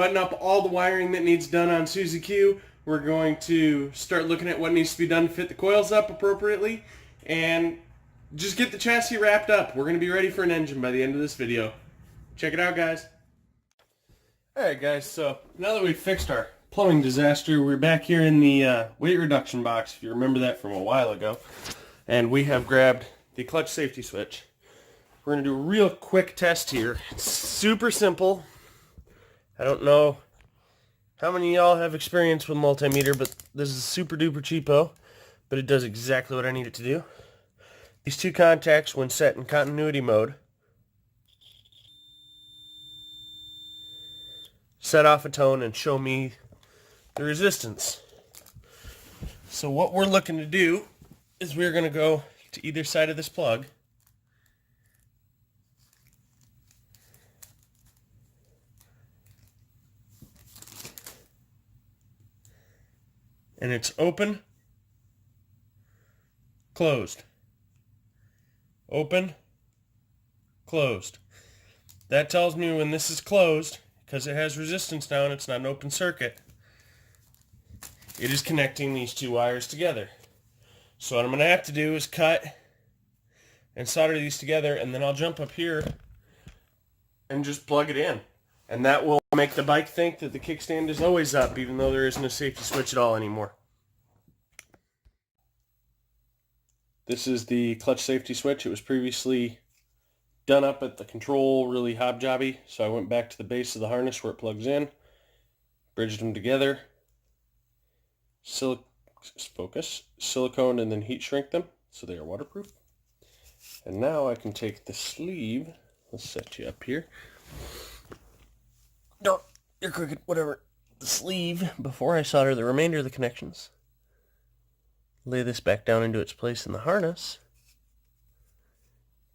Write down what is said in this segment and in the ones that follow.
button up all the wiring that needs done on Suzi-Q. We're going to start looking at what needs to be done to fit the coils up appropriately and just get the chassis wrapped up. We're going to be ready for an engine by the end of this video. Check it out, guys. Alright guys, so now that we've fixed our plumbing disaster, we're back here in the weight reduction box, if you remember that from a while ago. And we have grabbed the clutch safety switch. We're going to do a real quick test here. It's super simple. I don't know how many of y'all have experience with multimeter, but this is super duper cheapo, but it does exactly what I need it to do. These two contacts, when set in continuity mode, set off a tone and show me the resistance. So what we're looking to do is we're going to go to either side of this plug and it's open, closed, open, closed. That tells me when this is closed, because it has resistance now and it's not an open circuit, it is connecting these two wires together. So what I'm going to have to do is cut and solder these together, and then I'll jump up here and just plug it in. And that will make the bike think that the kickstand is always up, even though there isn't a safety switch at all anymore. This is the clutch safety switch. It was previously done up at the control really hobjobby, so I went back to the base of the harness where it plugs in, bridged them together, silicone, and then heat shrink them so they are waterproof. And now I can take the sleeve, let's set you up here. No, you're crooked, whatever. The sleeve, before I solder the remainder of the connections, lay this back down into its place in the harness,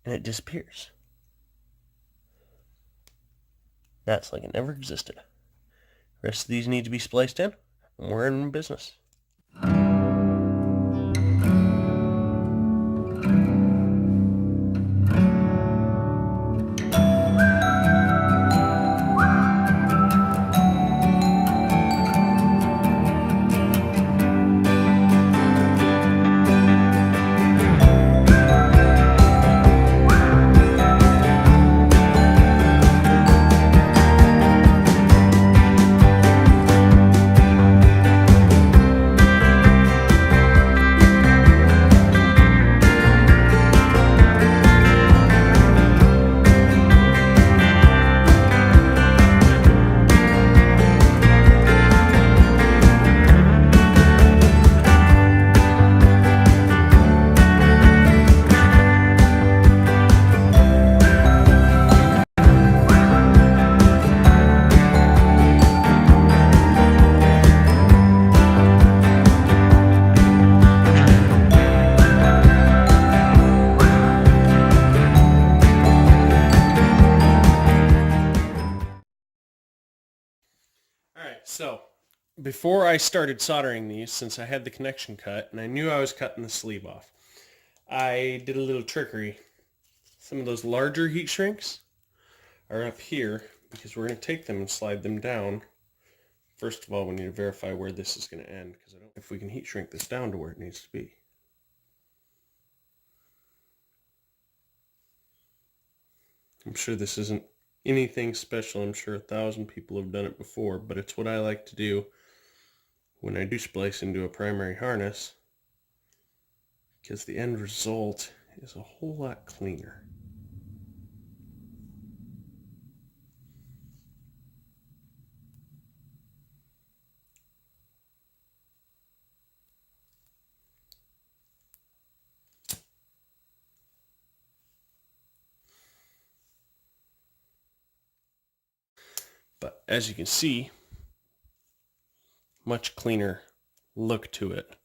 and it disappears. That's like it never existed. The rest of these need to be spliced in, and we're in business. So, before I started soldering these, since I had the connection cut, and I knew I was cutting the sleeve off, I did a little trickery. Some of those larger heat shrinks are up here, because we're going to take them and slide them down. First of all, we need to verify where this is going to end, because I don't know if we can heat shrink this down to where it needs to be. I'm sure this isn't anything special. I'm sure 1,000 people have done it before, but it's what I like to do when I do splice into a primary harness, because the end result is a whole lot cleaner. But as you can see, much cleaner look to it,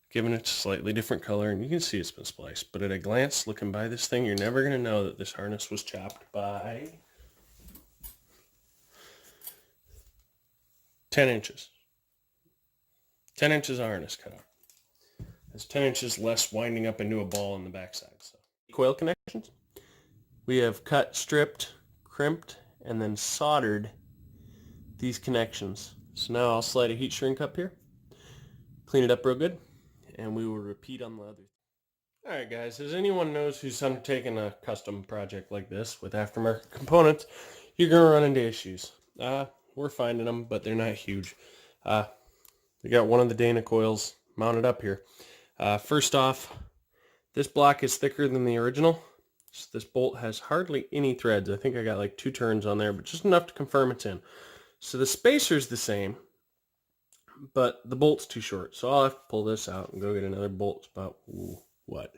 given it a slightly different color, and you can see it's been spliced. But at a glance, looking by this thing, you're never going to know that this harness was chopped by 10 inches. 10 inches of harness cut out. That's 10 inches less winding up into a ball on the backside. So, coil connections. We have cut, stripped, crimped, and then soldered these connections. So now I'll slide a heat shrink up here, clean it up real good, and we will repeat on the other. Alright guys, as anyone knows who's undertaken a custom project like this with aftermarket components, you're going to run into issues. We're finding them, but they're not huge. We got one of the Dana coils mounted up here. First off, this block is thicker than the original. So this bolt has hardly any threads. I think I got like 2 turns on there, but just enough to confirm it's in. So the spacer's the same, but the bolt's too short. So I'll have to pull this out and go get another bolt. It's about, what,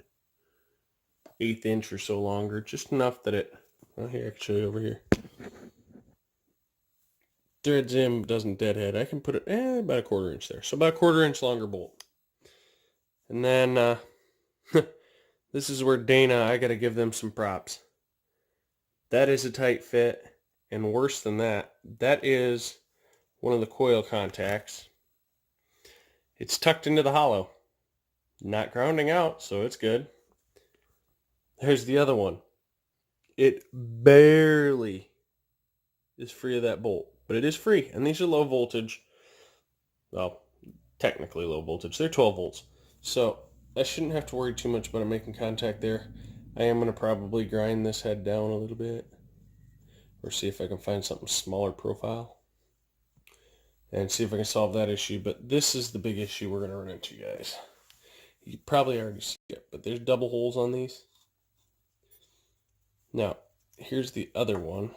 1/8 inch or so longer. Just enough that it, well, here, I can show you over here. Threads in, doesn't deadhead. I can put it about 1/4 inch there. So about 1/4 inch longer bolt. And then this is where Dana, I got to give them some props. That is a tight fit, and worse than that, that is one of the coil contacts. It's tucked into the hollow. Not grounding out, so it's good. There's the other one. It barely is free of that bolt, but it is free, and these are low voltage. Well, technically low voltage. They're 12 volts. So I shouldn't have to worry too much about it making contact there. I am going to probably grind this head down a little bit, or see if I can find something smaller profile, and see if I can solve that issue. But this is the big issue we're going to run into, guys. You probably already see it, but there's double holes on these. Now, here's the other one.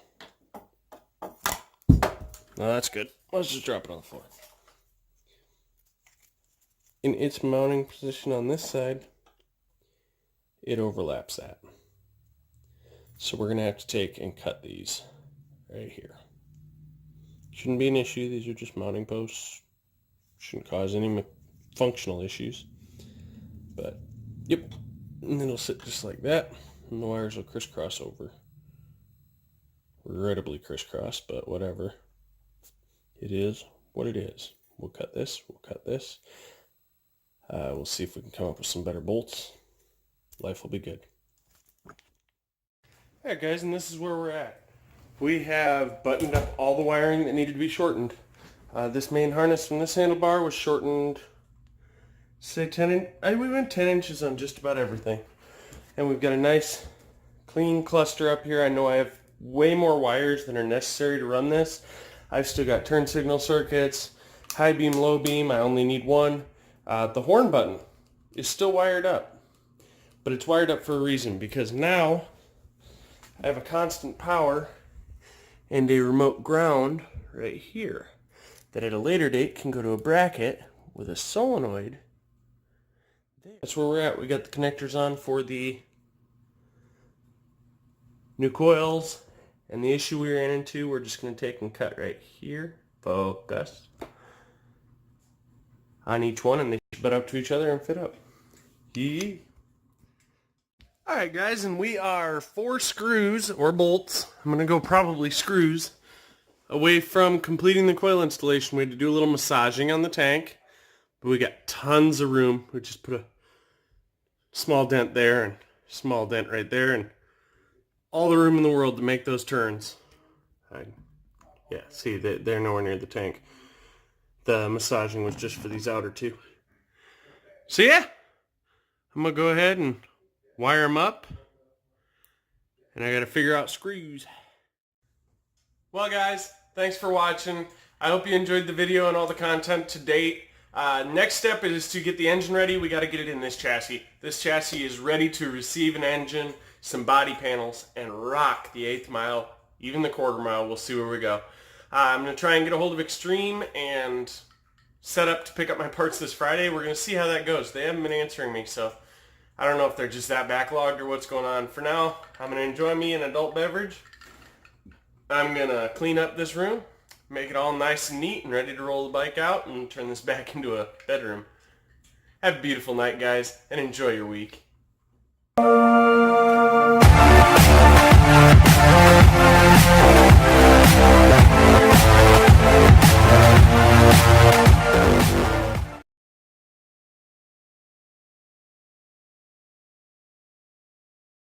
Now that's good. Let's just drop it on the floor. In its mounting position on this side, it overlaps that. So we're going to have to take and cut these right here. Shouldn't be an issue. These are just mounting posts. Shouldn't cause any functional issues. But, yep. And it'll sit just like that. And the wires will crisscross over. Regrettably crisscross, but whatever. It is what it is. We'll cut this. We'll cut this. We'll see if we can come up with some better bolts. Life will be good. Alright guys, and this is where we're at. We have buttoned up all the wiring that needed to be shortened. This main harness from this handlebar was shortened, say 10 inch. We went 10 inches on just about everything. And we've got a nice clean cluster up here. I know I have way more wires than are necessary to run this. I've still got turn signal circuits, high beam, low beam. I only need one. The horn button is still wired up, but it's wired up for a reason, because now I have a constant power and a remote ground right here that at a later date can go to a bracket with a solenoid. That's where we're at. We got the connectors on for the new coils, and the issue we ran into, we're just going to take and cut right here. Focus on each one, and they butt up to each other and fit up. Yee. Alright guys, and we are 4 screws, or bolts, I'm going to go probably screws, away from completing the coil installation. We had to do a little massaging on the tank, but we got tons of room. We just put a small dent there, and a small dent right there, and all the room in the world to make those turns. Yeah, see, they're nowhere near the tank. The massaging was just for these outer 2. So yeah, I'm going to go ahead and wire them up. And I got to figure out screws. Well guys, thanks for watching. I hope you enjoyed the video and all the content to date. Next step is to get the engine ready. We got to get it in this chassis. This chassis is ready to receive an engine, some body panels, and rock the 1/8 mile, even the 1/4 mile. We'll see where we go. I'm going to try and get a hold of Extreme and set up to pick up my parts this Friday. We're going to see how that goes. They haven't been answering me, so I don't know if they're just that backlogged or what's going on. For now, I'm going to enjoy me an adult beverage. I'm going to clean up this room, make it all nice and neat and ready to roll the bike out and turn this back into a bedroom. Have a beautiful night, guys, and enjoy your week.